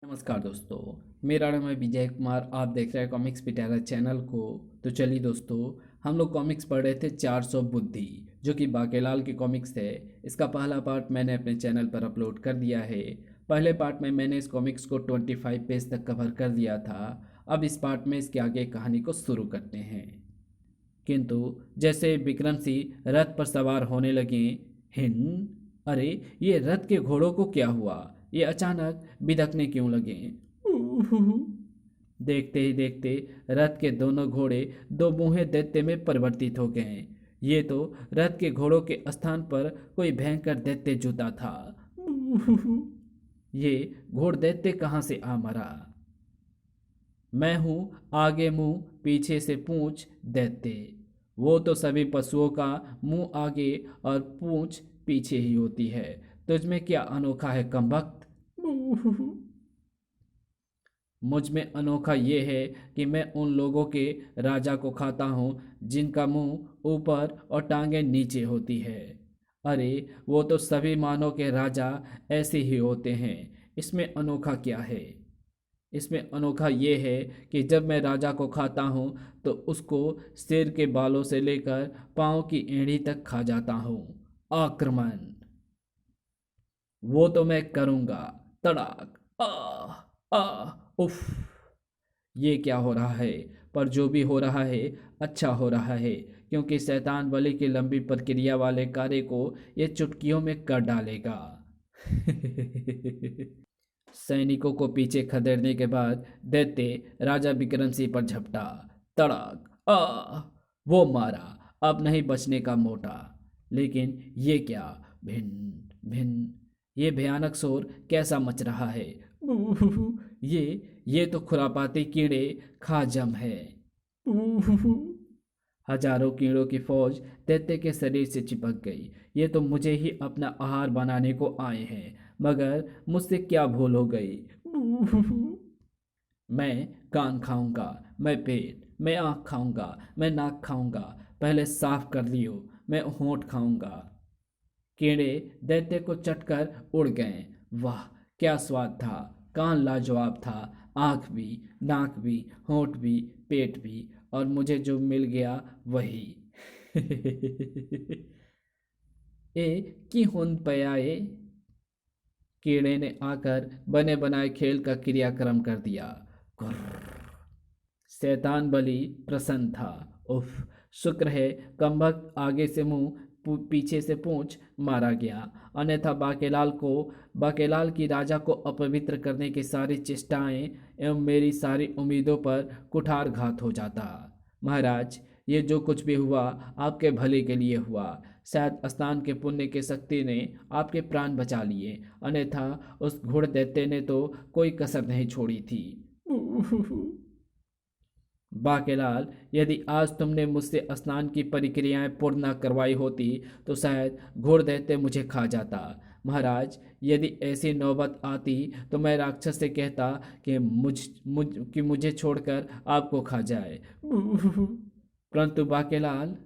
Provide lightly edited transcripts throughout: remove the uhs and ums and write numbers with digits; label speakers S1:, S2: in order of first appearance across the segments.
S1: नमस्कार दोस्तों। मेरा नाम है विजय कुमार। आप देख रहे हैं कॉमिक्स पिटारा चैनल को। तो चलिए दोस्तों, हम लोग कॉमिक्स पढ़ रहे थे 400 बुद्धि, जो कि बाकेलाल की कॉमिक्स है। इसका पहला पार्ट मैंने अपने चैनल पर अपलोड कर दिया है। पहले पार्ट में मैंने इस कॉमिक्स को 25 पेज तक कवर कर दिया था। अब इस पार्ट में इसके आगे कहानी को शुरू करते हैं। किंतु जैसे विक्रम सिंह रथ पर सवार होने लगे, हिन, अरे ये रथ के घोड़ों को क्या हुआ? ये अचानक बिदकने क्यों लगे? देखते ही देखते रथ के दोनों घोड़े दो मुँहे दैत्य में परिवर्तित हो गए। ये तो रथ के घोड़ों के स्थान पर कोई भयंकर दैत्य जुटा था। ये घोड़ दैत्य कहाँ से आ मरा? मैं हूँ आगे मुंह पीछे से पूंछ दैत्य। वो तो सभी पशुओं का मुंह आगे और पूंछ पीछे ही होती है। तुझमें क्या अनोखा है कमबख्त? मुझ में अनोखा ये है कि मैं उन लोगों के राजा को खाता हूँ जिनका मुंह ऊपर और टांगें नीचे होती है। अरे वो तो सभी मानव के राजा ऐसे ही होते हैं। इसमें अनोखा क्या है? इसमें अनोखा ये है कि जब मैं राजा को खाता हूँ तो उसको सिर के बालों से लेकर पाँव की एड़ी तक खा जाता हूँ। आक्रमण! वो तो मैं करूँगा। तड़ाक! उफ! ये क्या हो रहा है? पर जो भी हो रहा है अच्छा हो रहा है, क्योंकि शैतान बलि की लंबी प्रक्रिया वाले कार्य को ये चुटकियों में कर डालेगा। सैनिकों को पीछे खदेड़ने के बाद दैत्य राजा विक्रम सिंह पर झपटा। तड़ाक! वो मारा। अब नहीं बचने का मोटा। लेकिन ये क्या? भिन्न भिन्न, ये भयानक शोर कैसा मच रहा है? ये तो खुरापाती कीड़े खाजम है। हजारों कीड़ों की फौज दैत्य के शरीर से चिपक गई। ये तो मुझे ही अपना आहार बनाने को आए हैं, मगर मुझसे क्या भूल हो गई? मैं कान खाऊंगा, मैं पेट, मैं आँख खाऊंगा, मैं नाक खाऊंगा। पहले साफ कर लियो, मैं होंठ खाऊंगा। कीड़े दैत्य को चटकर उड़ गए। वाह, क्या स्वाद था! कान लाजवाब था, आँख भी, नाक भी, होंठ भी, पेट भी, और मुझे जो मिल गया वही। ए की हुन पयाए। कीड़े ने आकर बने बनाए खेल का क्रियाक्रम कर दिया। गुर्र। शैतान बलि प्रसन्न था। उफ! शुक्र है कमबख्त आगे से मुंह पीछे से पूंछ मारा गया, अन्यथा बाकेलाल की राजा को अपवित्र करने की सारी चेष्टाएं एवं मेरी सारी उम्मीदों पर कुठारघात हो जाता। महाराज, ये जो कुछ भी हुआ आपके भले के लिए हुआ। शायद स्नान के पुण्य की शक्ति ने आपके प्राण बचा लिए, अन्यथा उस घोड़ दैत्य ने तो कोई कसर नहीं छोड़ी थी। बाकेलाल, यदि आज तुमने मुझसे स्नान की प्रक्रियाएं पूर्ण न करवाई होती तो शायद घोड़ दैत्य मुझे खा जाता। महाराज, यदि ऐसी नौबत आती तो मैं राक्षस से कहता कि मुझे छोड़कर आपको खा जाए। परंतु बाकेलाल,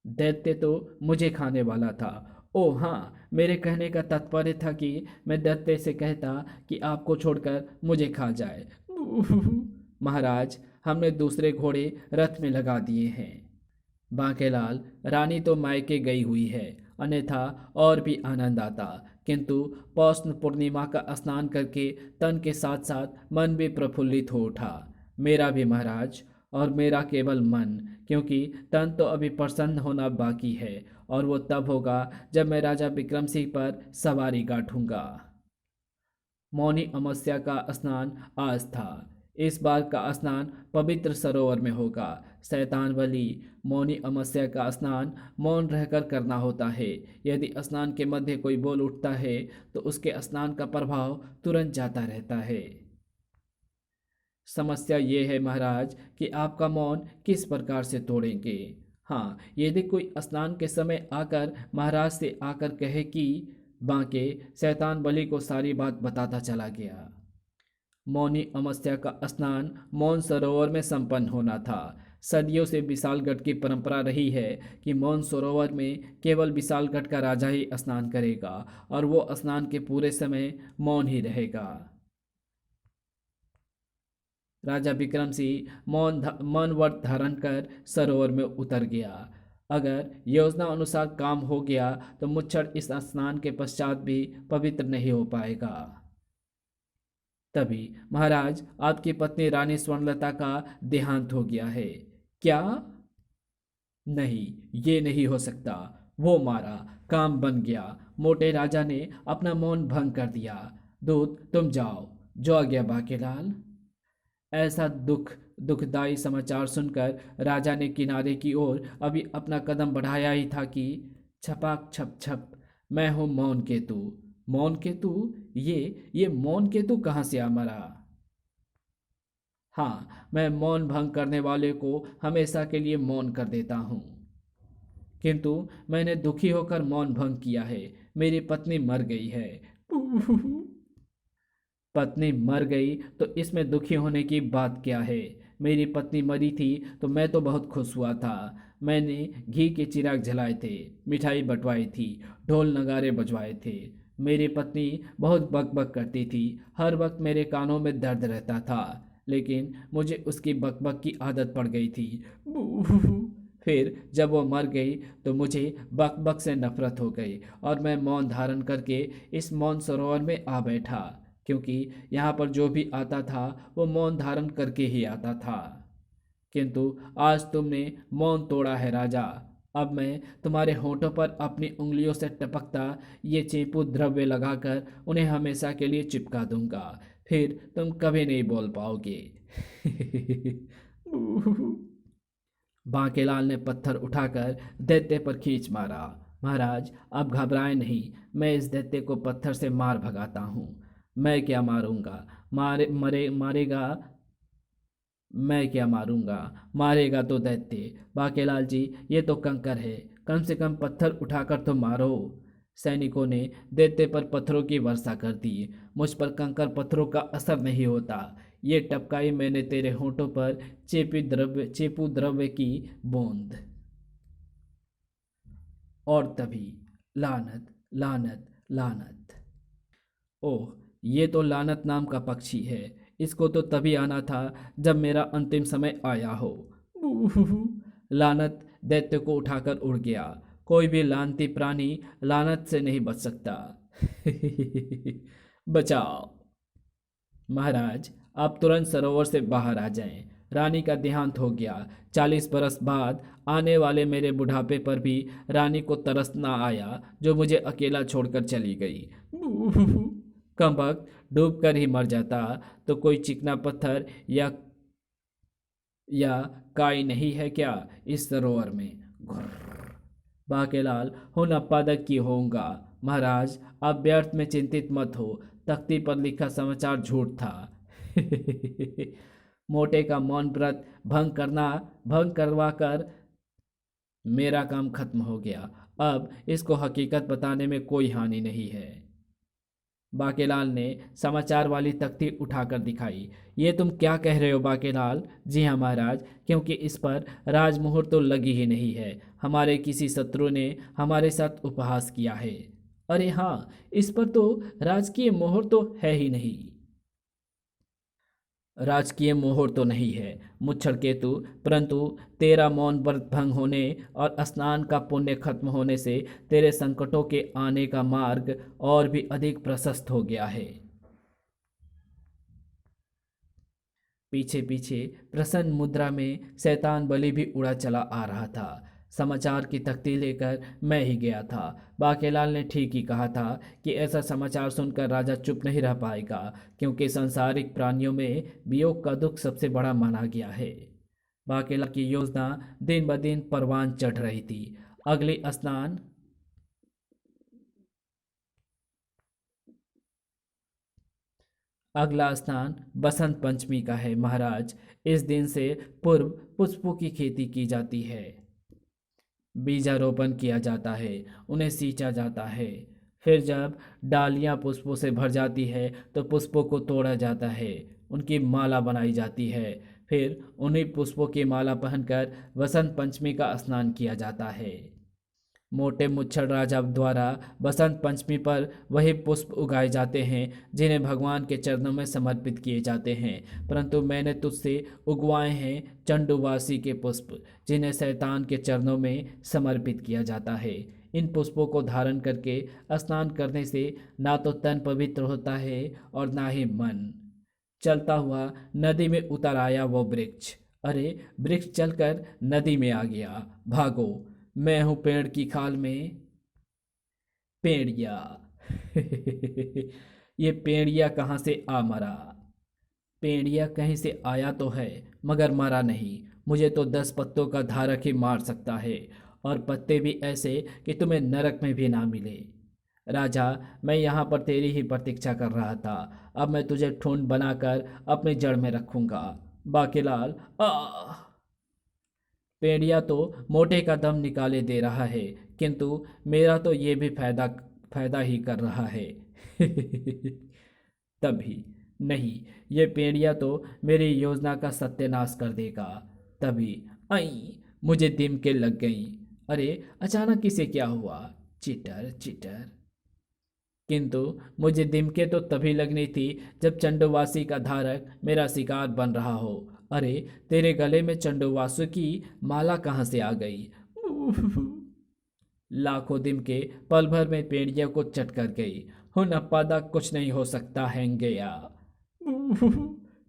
S1: दैत्य तो मुझे खाने वाला था। ओ हाँ, मेरे कहने का तात्पर्य था कि मैं दैत्य से कहता कि आपको छोड़कर मुझे खा जाए। महाराज, हमने दूसरे घोड़े रथ में लगा दिए हैं। बांकेलाल, रानी तो मायके गई हुई है, अन्यथा और भी आनंद आता, किंतु पौष पूर्णिमा का स्नान करके तन के साथ साथ मन भी प्रफुल्लित हो उठा। मेरा भी महाराज, और मेरा केवल मन, क्योंकि तन तो अभी प्रसन्न होना बाकी है, और वो तब होगा जब मैं राजा विक्रम सिंह पर सवारी गांठूंगा। मौनी अमावस्या का स्नान आज था। इस बार का स्नान पवित्र सरोवर में होगा। शैतान बलि, मौनी अमावस्या का स्नान मौन रहकर करना होता है। यदि स्नान के मध्य कोई बोल उठता है तो उसके स्नान का प्रभाव तुरंत जाता रहता है। समस्या ये है महाराज कि आपका मौन किस प्रकार से तोड़ेंगे। हाँ, यदि कोई स्नान के समय आकर महाराज से आकर कहे कि बांके शैतान बलि को सारी बात बताता चला गया। मौनी अमावस्या का स्नान मौन सरोवर में संपन्न होना था। सदियों से विशालगढ़ की परंपरा रही है कि मौन सरोवर में केवल विशालगढ़ का राजा ही स्नान करेगा और वो स्नान के पूरे समय मौन ही रहेगा। राजा विक्रम सिंह मौन व्रत धारण कर सरोवर में उतर गया। अगर योजना अनुसार काम हो गया तो मुच्छर इस स्नान के पश्चात भी पवित्र नहीं हो पाएगा। तभी महाराज, आपकी पत्नी रानी स्वर्णलता का देहांत हो गया है। क्या? नहीं, ये नहीं हो सकता। वो मारा, काम बन गया। मोटे राजा ने अपना मौन भंग कर दिया। दूत, तुम जाओ। जो आ गया बाकेलाल। ऐसा दुखदाई समाचार सुनकर राजा ने किनारे की ओर अभी अपना कदम बढ़ाया ही था कि छपाक छप छप, मैं हूं मौन केतु। मौन केतु? ये मौन केतु कहाँ से आ मरा? हाँ, मैं मौन भंग करने वाले को हमेशा के लिए मौन कर देता हूँ। किंतु मैंने दुखी होकर मौन भंग किया है। मेरी पत्नी मर गई है। पत्नी मर गई तो इसमें दुखी होने की बात क्या है? मेरी पत्नी मरी थी तो मैं तो बहुत खुश हुआ था। मैंने घी के चिराग जलाए थे, मिठाई बंटवाई थी, ढोल नगाड़े बजवाए थे। मेरी पत्नी बहुत बकबक करती थी, हर वक्त मेरे कानों में दर्द रहता था, लेकिन मुझे उसकी बकबक की आदत पड़ गई थी। फिर जब वो मर गई तो मुझे बकबक से नफरत हो गई और मैं मौन धारण करके इस मौन सरोवर में आ बैठा, क्योंकि यहाँ पर जो भी आता था वो मौन धारण करके ही आता था। किंतु आज तुमने मौन तोड़ा है राजा। अब मैं तुम्हारे होठों पर अपनी उंगलियों से टपकता ये चेपू द्रव्य लगाकर उन्हें हमेशा के लिए चिपका दूंगा। फिर तुम कभी नहीं बोल पाओगे। बांकेलाल ने पत्थर उठाकर दैत्य पर खींच मारा। महाराज, अब घबराए नहीं, मैं इस दैत्य को पत्थर से मार भगाता हूँ। मैं क्या मारूंगा? मारेगा? मैं क्या मारूंगा? मारेगा तो दैत्य। बाकेलाल जी, ये तो कंकर है, कम से कम पत्थर उठाकर तो मारो। सैनिकों ने दैत्य पर पत्थरों की वर्षा कर दी। मुझ पर कंकर पत्थरों का असर नहीं होता। ये टपकाई मैंने तेरे होठों पर चेपू द्रव्य की बूंद। और तभी लानत, लानत, लानत। ओह, ये तो लानत नाम का पक्षी है। इसको तो तभी आना था जब मेरा अंतिम समय आया हो। लानत दैत्य को उठाकर उड़ गया। कोई भी लानती प्राणी लानत से नहीं बच सकता। बचाओ महाराज, आप तुरंत सरोवर से बाहर आ जाएं। रानी का देहांत हो गया। 40 बरस बाद आने वाले मेरे बुढ़ापे पर भी रानी को तरस ना आया, जो मुझे अकेला छोड़कर चली गई। कमबख्त, डूब कर ही मर जाता तो कोई चिकना पत्थर या काई नहीं है क्या इस सरोवर में? घुर्र। बाकेलाल, हूँ नपादक की होऊंगा। महाराज, आप व्यर्थ में चिंतित मत हो। तख्ती पर लिखा समाचार झूठ था। मोटे का मौन व्रत भंग करवा कर मेरा काम खत्म हो गया। अब इसको हकीकत बताने में कोई हानि नहीं है। बाकेलाल ने समाचार वाली तख्ती उठाकर दिखाई। ये तुम क्या कह रहे हो बाकेलाल? जी हाँ महाराज, क्योंकि इस पर राजमुहर तो लगी ही नहीं है। हमारे किसी शत्रु ने हमारे साथ उपहास किया है। अरे हाँ, इस पर तो राजकीय मोहर तो है ही नहीं। राजकीय मोहर तो नहीं है मुच्छर केतु, परंतु तेरा मौन व्रत भंग होने और स्नान का पुण्य खत्म होने से तेरे संकटों के आने का मार्ग और भी अधिक प्रशस्त हो गया है। पीछे पीछे प्रसन्न मुद्रा में शैतान बलि भी उड़ा चला आ रहा था। समाचार की तख्ती लेकर मैं ही गया था। बाकेलाल ने ठीक ही कहा था कि ऐसा समाचार सुनकर राजा चुप नहीं रह पाएगा, क्योंकि सांसारिक प्राणियों में वियोग का दुख सबसे बड़ा माना गया है। बाकेला की योजना दिन ब दिन परवान चढ़ रही थी। अगली स्नान अगला स्नान बसंत पंचमी का है महाराज। इस दिन से पूर्व पुष्पों की खेती की जाती है। बीजारोपण किया जाता है, उन्हें सींचा जाता है। फिर जब डालियां पुष्पों से भर जाती है तो पुष्पों को तोड़ा जाता है, उनकी माला बनाई जाती है। फिर उन्हीं पुष्पों की माला पहनकर वसंत पंचमी का स्नान किया जाता है। मोटे मुच्छड़ राजा द्वारा बसंत पंचमी पर वही पुष्प उगाए जाते हैं जिन्हें भगवान के चरणों में समर्पित किए जाते हैं, परंतु मैंने तुझसे उगवाए हैं चंडूवासी के पुष्प जिन्हें शैतान के चरणों में समर्पित किया जाता है। इन पुष्पों को धारण करके स्नान करने से ना तो तन पवित्र होता है और ना ही मन। चलता हुआ नदी में उतर आया वो वृक्ष। अरे, वृक्ष चलकर नदी में आ गया। भागो, मैं हूं पेड़ की खाल में पेड़िया। ये पेड़िया कहाँ से आ मरा? पेड़िया कहीं से आया तो है मगर मरा नहीं। मुझे तो 10 पत्तों का धारक ही मार सकता है, और पत्ते भी ऐसे कि तुम्हें नरक में भी ना मिले। राजा, मैं यहाँ पर तेरी ही प्रतीक्षा कर रहा था। अब मैं तुझे ठूंठ बनाकर अपनी जड़ में रखूंगा। बाकीलाल, आ पेड़िया तो मोटे का दम निकाले दे रहा है, किंतु मेरा तो ये भी फायदा फायदा ही कर रहा है। तभी नहीं, ये पेड़िया तो मेरी योजना का सत्यानाश कर देगा। तभी आई, मुझे दिमके लग गई। अरे, अचानक इसे क्या हुआ? Cheater cheater. किंतु मुझे दिमके तो तभी लगनी थी जब चंडोवासी का धारक मेरा शिकार बन रहा हो। अरे, तेरे गले में चंडोवासु की माला कहाँ से आ गई? लाखों दिमके पल भर में पेड़िया को चट कर गई। हुन अप्पादा कुछ नहीं हो सकता हैंगया।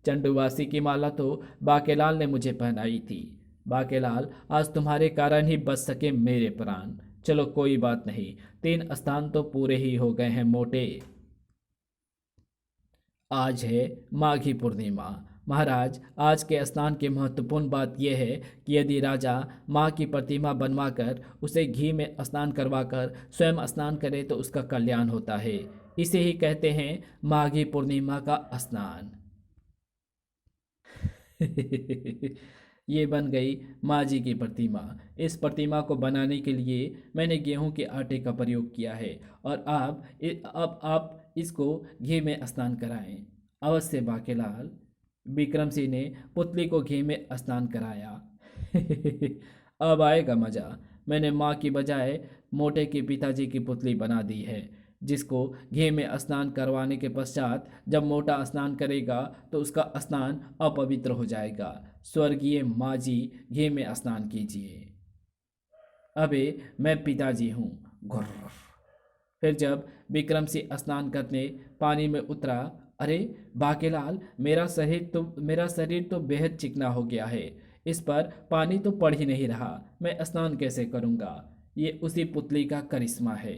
S1: चंडूवासी की माला तो बाकेलाल ने मुझे पहनाई थी। बाकेलाल, आज तुम्हारे कारण ही बच सके मेरे प्राण। चलो कोई बात नहीं, 3 स्थान तो पूरे ही हो गए हैं मोटे। आज है माघी पूर्णिमा। महाराज, आज के स्नान की महत्वपूर्ण बात यह है कि यदि राजा माँ की प्रतिमा बनवाकर उसे घी में स्नान करवाकर स्वयं स्नान करे तो उसका कल्याण होता है। इसे ही कहते हैं माघी पूर्णिमा का स्नान। ये बन गई माँ जी की प्रतिमा। इस प्रतिमा को बनाने के लिए मैंने गेहूं के आटे का प्रयोग किया है, और अब आप इसको घी में स्नान कराएं। अवश्य बाकेलाल। विक्रम सिंह ने पुतली को घी में स्नान कराया। अब आएगा मजा। मैंने माँ की बजाय मोटे के पिताजी की पुतली बना दी है, जिसको घी में स्नान करवाने के पश्चात जब मोटा स्नान करेगा तो उसका स्नान अपवित्र हो जाएगा। स्वर्गीय माँ जी, घी में स्नान कीजिए। अबे, मैं पिताजी हूँ। घुर्र। फिर जब विक्रम सिंह स्नान करने पानी में उतरा, अरे बाकेलाल, मेरा शरीर तो बेहद चिकना हो गया है। इस पर पानी तो पड़ ही नहीं रहा, मैं स्नान कैसे करूँगा? ये उसी पुतली का करिश्मा है।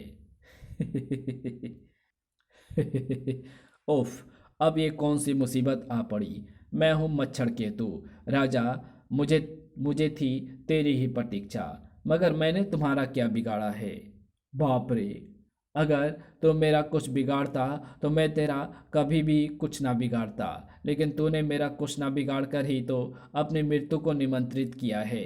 S1: उफ, अब ये कौन सी मुसीबत आ पड़ी? मैं हूँ मच्छर केतु। राजा, मुझे मुझे थी तेरी ही प्रतीक्षा, मगर मैंने तुम्हारा क्या बिगाड़ा है? बाप रे, अगर तुम मेरा कुछ बिगाड़ता तो मैं तेरा कभी भी कुछ ना बिगाड़ता, लेकिन तूने मेरा कुछ ना बिगाड़ कर ही तो अपनी मृत्यु को निमंत्रित किया है।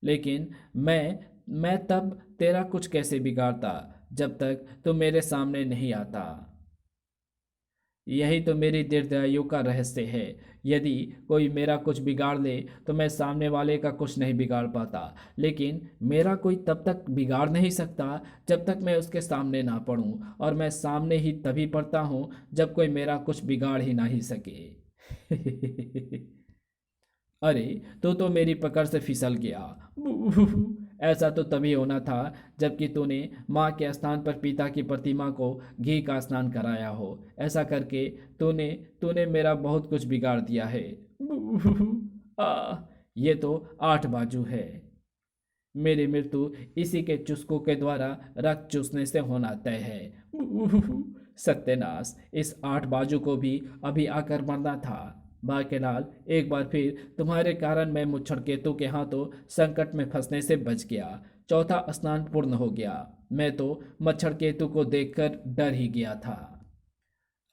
S1: लेकिन मैं तब तेरा कुछ कैसे बिगाड़ता जब तक तुम मेरे सामने नहीं आता? यही तो मेरी दीर्घायु का रहस्य है। यदि कोई मेरा कुछ बिगाड़ ले तो मैं सामने वाले का कुछ नहीं बिगाड़ पाता, लेकिन मेरा कोई तब तक बिगाड़ नहीं सकता जब तक मैं उसके सामने ना पड़ूं, और मैं सामने ही तभी पड़ता हूं जब कोई मेरा कुछ बिगाड़ ही ना ही सके। अरे, तो मेरी पकड़ से फिसल गया। ऐसा तो तभी होना था जबकि तूने माँ के स्थान पर पिता की प्रतिमा को घी का स्नान कराया हो। ऐसा करके तूने तूने मेरा बहुत कुछ बिगाड़ दिया है। आ, ये तो 8 बाजू है। मेरी मृत्यु इसी के चुस्कों के द्वारा रक्त चूसने से होना तय है। सत्यानाश, इस 8 बाजू को भी अभी आकर मरना था। बाकेलाल, एक बार फिर तुम्हारे कारण मैं मुच्छड़ केतु के हाथों संकट में फंसने से बच गया। चौथा स्नान पूर्ण हो गया। मैं तो मच्छड़ केतु को देखकर डर ही गया था।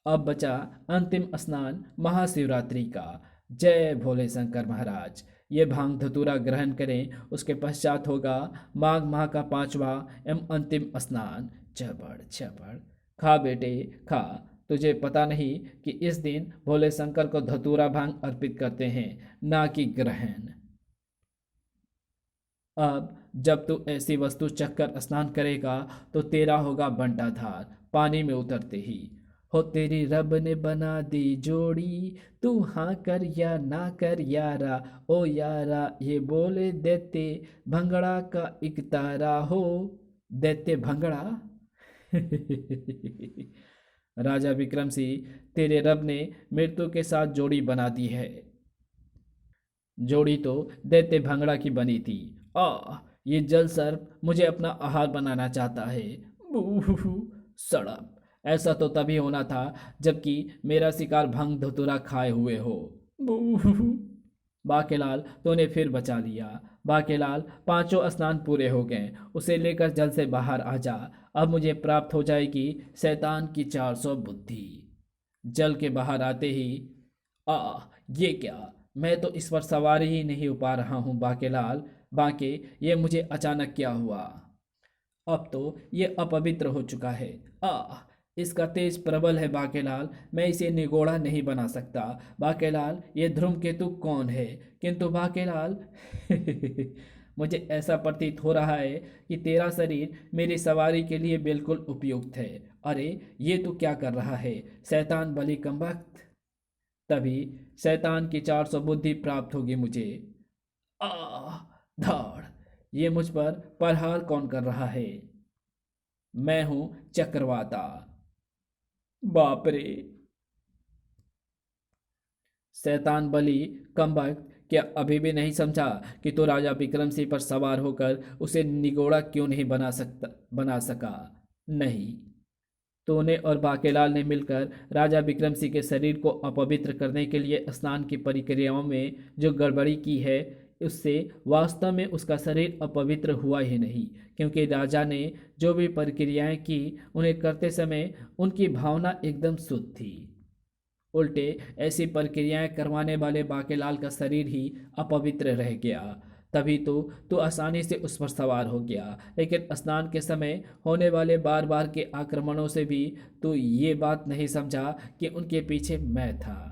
S1: अब बचा अंतिम स्नान महाशिवरात्रि का। जय भोले शंकर महाराज। ये भांग धतूरा ग्रहण करें, उसके पश्चात होगा माघ माह का 5वां एवं अंतिम स्नान। चबड़ चबड़। खा बेटे खा, तुझे पता नहीं कि इस दिन भोले शंकर को धतूरा भांग अर्पित करते हैं, ना कि ग्रहण। अब जब तू ऐसी वस्तु चखकर स्नान करेगा तो तेरा होगा बंटाधार पानी में उतरते ही। हो तेरी रब ने बना दी जोड़ी, तू हाँ कर या ना कर यारा, ओ यारा ये बोले देते भंगड़ा का एक तारा हो। दैत्य भंगड़ा। राजा विक्रम सिंह, तेरे रब ने मृत्यु के साथ जोड़ी बना दी है। जोड़ी तो दैत्य भंगड़ा की बनी थी। ये जल सर्प मुझे अपना आहार बनाना चाहता है। बूहू, सड़प। ऐसा तो तभी होना था जबकि मेरा शिकार भंग धतूरा खाए हुए हो। बूहू। बाकेलाल, तूने फिर बचा लिया। बाकेलाल, पांचों स्नान पूरे हो गए, उसे लेकर जल से बाहर आ जा। अब मुझे प्राप्त हो जाएगी शैतान की 400 बुद्धि। जल के बाहर आते ही, आ ये क्या, मैं तो इस पर सवारी ही नहीं हो पा रहा हूँ बाकेलाल। बाके, ये मुझे अचानक क्या हुआ। अब तो ये अपवित्र हो चुका है। आ इसका तेज प्रबल है बाकेलाल, मैं इसे निगोड़ा नहीं बना सकता। बाकेलाल, ये धूमकेतु कौन है? किंतु बाकेलाल, मुझे ऐसा प्रतीत हो रहा है कि तेरा शरीर मेरी सवारी के लिए बिल्कुल उपयुक्त है। अरे ये तू क्या कर रहा है शैतान बलि कमबख्त। तभी शैतान की 400 बुद्धि प्राप्त होगी मुझे। आ धाड़, ये मुझ पर प्रहार कौन कर रहा है? मैं हूं चक्रवाता। बाप रे। शैतान बलि कमबख्त, क्या अभी भी नहीं समझा कि तू राजा विक्रम सिंह पर सवार होकर उसे निगोड़ा क्यों नहीं बना सका? नहीं, तूने और बाकेलाल ने मिलकर राजा विक्रम सिंह के शरीर को अपवित्र करने के लिए स्नान की प्रक्रियाओं में जो गड़बड़ी की है, उससे वास्तव में उसका शरीर अपवित्र हुआ ही नहीं, क्योंकि राजा ने जो भी प्रक्रियाएं की उन्हें करते समय उनकी भावना एकदम शुद्ध थी। उल्टे ऐसी प्रक्रियाएं करवाने वाले बाकेलाल का शरीर ही अपवित्र रह गया। तभी तो आसानी से उस पर सवार हो गया, लेकिन स्नान के समय होने वाले बार बार के आक्रमणों से भी तो ये बात नहीं समझा कि उनके पीछे मैं था।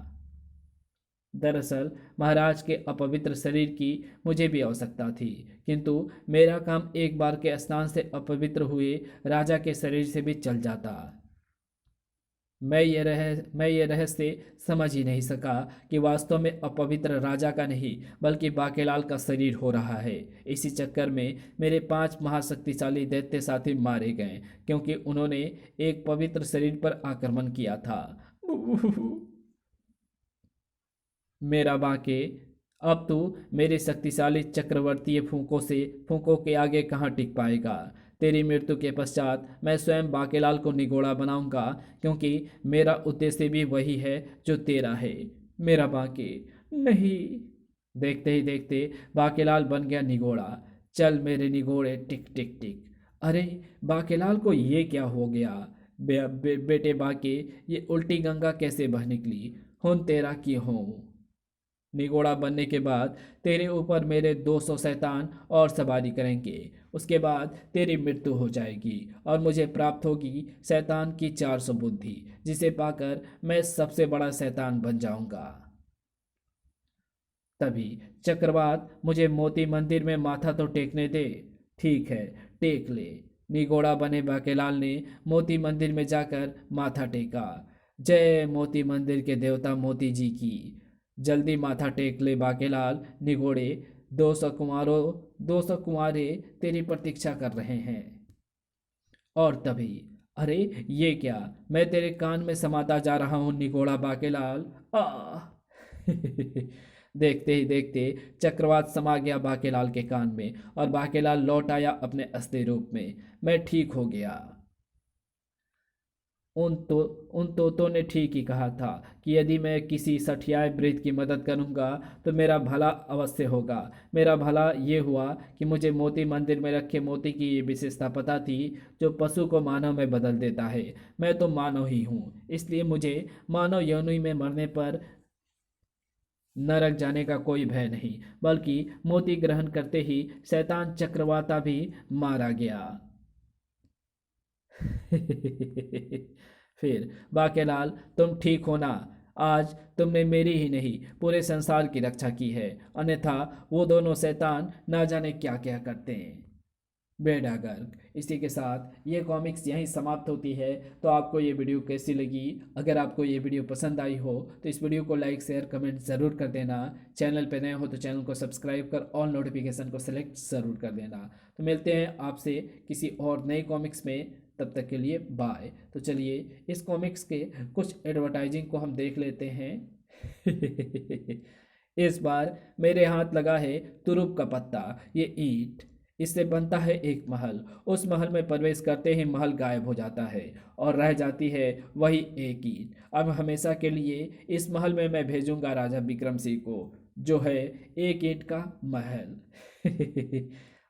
S1: दरअसल महाराज के अपवित्र शरीर की मुझे भी आवश्यकता थी, किंतु मेरा काम एक बार के स्नान से अपवित्र हुए राजा के शरीर से भी चल जाता। मैं ये रहस्य समझ ही नहीं सका कि वास्तव में अपवित्र राजा का नहीं बल्कि बाकेलाल का शरीर हो रहा है। इसी चक्कर में मेरे 5 महाशक्तिशाली दैत्य साथी मारे गए, क्योंकि उन्होंने एक पवित्र शरीर पर आक्रमण किया था। मेरा बाके, अब तू मेरे शक्तिशाली चक्रवर्तीय फूंकों के आगे कहाँ टिक पाएगा। तेरी मृत्यु के पश्चात मैं स्वयं बाकेलाल को निगोड़ा बनाऊंगा, क्योंकि मेरा उद्देश्य भी वही है जो तेरा है। मेरा बाके, नहीं। देखते ही देखते बाकेलाल बन गया निगोड़ा। चल मेरे निगोड़े, टिक टिक टिक। अरे बाकेलाल को ये क्या हो गया? बेटे बाके, ये उल्टी गंगा कैसे बह निकली? हुन तेरा की हूँ। निगोड़ा बनने के बाद तेरे ऊपर मेरे 200 शैतान और सवारी करेंगे। उसके बाद तेरी मृत्यु हो जाएगी और मुझे प्राप्त होगी शैतान की 400 बुद्धि, जिसे पाकर मैं सबसे बड़ा शैतान बन जाऊंगा। तभी चक्रवात, मुझे मोती मंदिर में माथा तो टेकने दे। ठीक है, टेक ले। निगोड़ा बने बाकेलाल ने मोती मंदिर में जाकर माथा टेका। जय मोती मंदिर के देवता मोती जी की। जल्दी माथा टेक ले बाकेलाल निगोड़े। 200 कुंवारे तेरी प्रतीक्षा कर रहे हैं। और तभी, अरे ये क्या, मैं तेरे कान में समाता जा रहा हूँ निगोड़ा बाकेलाल। आ देखते ही देखते चक्रवात समा गया बाकेलाल के कान में और बाकेलाल लौट आया अपने असली रूप में। मैं ठीक हो गया। उन तोतों ने ठीक ही कहा था कि यदि मैं किसी सठियाए वृद्ध की मदद करूंगा तो मेरा भला अवश्य होगा। मेरा भला ये हुआ कि मुझे मोती मंदिर में रखे मोती की ये विशेषता पता थी जो पशु को मानव में बदल देता है। मैं तो मानव ही हूँ, इसलिए मुझे मानव योनि में मरने पर नरक जाने का कोई भय नहीं, बल्कि मोती ग्रहण करते ही शैतान चक्रवाता भी मारा गया। फिर बाकेलाल, तुम ठीक हो ना? आज तुमने मेरी ही नहीं पूरे संसार की रक्षा की है, अन्यथा वो दोनों शैतान ना जाने क्या क्या करते हैं। बेड़ा गर्क। इसी के साथ ये कॉमिक्स यहीं समाप्त होती है। तो आपको ये वीडियो कैसी लगी? अगर आपको ये वीडियो पसंद आई हो तो इस वीडियो को लाइक शेयर कमेंट ज़रूर कर देना। चैनल पे नए हो तो चैनल को सब्सक्राइब कर ऑल नोटिफिकेशन को सेलेक्ट ज़रूर कर देना। तो मिलते हैं आपसे किसी और नए कॉमिक्स में, तब तक के लिए बाय। तो चलिए इस कॉमिक्स के कुछ एडवर्टाइजिंग को हम देख लेते हैं। इस बार मेरे हाथ लगा है तुरुप का पत्ता, ये ईंट, इससे बनता है एक महल। उस महल में प्रवेश करते ही महल गायब हो जाता है और रह जाती है वही एक ईंट। अब हमेशा के लिए इस महल में मैं भेजूंगा राजा विक्रम सिंह को, जो है एक ईंट का महल।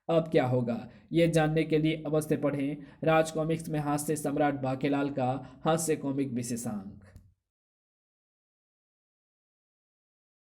S1: अब क्या होगा ये जानने के लिए अवश्य पढ़ें राज कॉमिक्स में हास्य सम्राट बाकेलाल का हास्य कॉमिक विशेषांक।